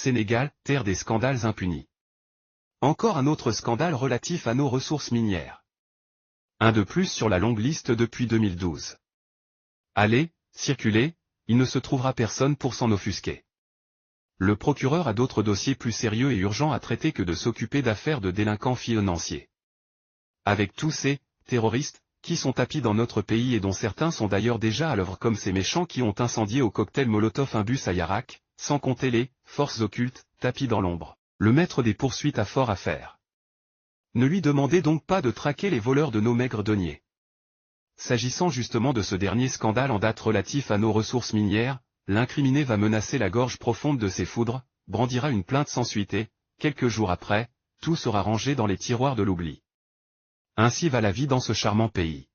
Sénégal, terre des scandales impunis. Encore un autre scandale relatif à nos ressources minières. Un de plus sur la longue liste depuis 2012. Allez, circulez, il ne se trouvera personne pour s'en offusquer. Le procureur a d'autres dossiers plus sérieux et urgents à traiter que de s'occuper d'affaires de délinquants financiers. Avec tous ces terroristes qui sont tapis dans notre pays et dont certains sont d'ailleurs déjà à l'œuvre comme ces méchants qui ont incendié au cocktail Molotov un bus à Yarak, sans compter les forces occultes tapis dans l'ombre, le maître des poursuites a fort à faire. Ne lui demandez donc pas de traquer les voleurs de nos maigres deniers. S'agissant justement de ce dernier scandale en date relatif à nos ressources minières, l'incriminé va menacer la gorge profonde de ses foudres, brandira une plainte sans suite et, quelques jours après, tout sera rangé dans les tiroirs de l'oubli. Ainsi va la vie dans ce charmant pays.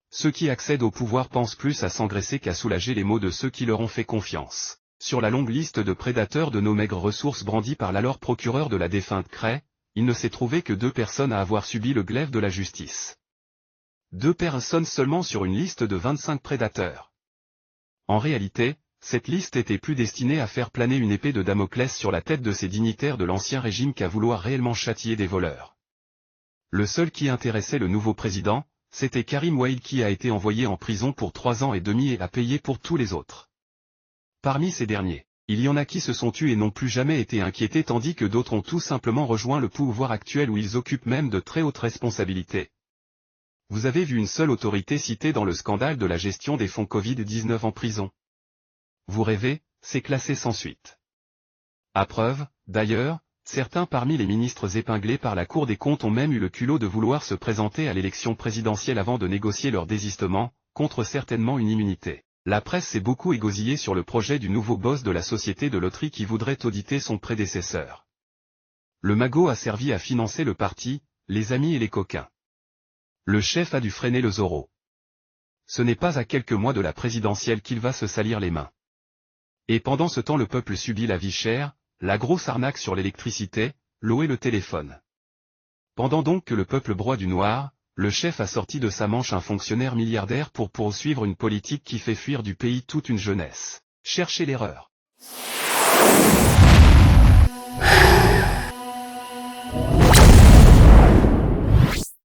Ceux qui accèdent au pouvoir pensent plus à s'engraisser qu'à soulager les maux de ceux qui leur ont fait confiance. Sur la longue liste de prédateurs de nos maigres ressources brandies par l'alors procureur de la défunte Cray, il ne s'est trouvé que 2 personnes à avoir subi le glaive de la justice. 2 personnes seulement sur une liste de 25 prédateurs. En réalité, cette liste était plus destinée à faire planer une épée de Damoclès sur la tête de ces dignitaires de l'ancien régime qu'à vouloir réellement châtier des voleurs. Le seul qui intéressait le nouveau président, c'était Karim Wade qui a été envoyé en prison pour 3 ans et demi et a payé pour tous les autres. Parmi ces derniers, il y en a qui se sont tus et n'ont plus jamais été inquiétés tandis que d'autres ont tout simplement rejoint le pouvoir actuel où ils occupent même de très hautes responsabilités. Vous avez vu une seule autorité citée dans le scandale de la gestion des fonds Covid-19 en prison? Vous rêvez, c'est classé sans suite. À preuve, d'ailleurs, certains parmi les ministres épinglés par la Cour des comptes ont même eu le culot de vouloir se présenter à l'élection présidentielle avant de négocier leur désistement, contre certainement une immunité. La presse s'est beaucoup égosillée sur le projet du nouveau boss de la société de loterie qui voudrait auditer son prédécesseur. Le magot a servi à financer le parti, les amis et les coquins. Le chef a dû freiner le Zorro. Ce n'est pas à quelques mois de la présidentielle qu'il va se salir les mains. Et pendant ce temps le peuple subit la vie chère, la grosse arnaque sur l'électricité, l'eau et le téléphone. Pendant donc que le peuple broie du noir, le chef a sorti de sa manche un fonctionnaire milliardaire pour poursuivre une politique qui fait fuir du pays toute une jeunesse. Cherchez l'erreur.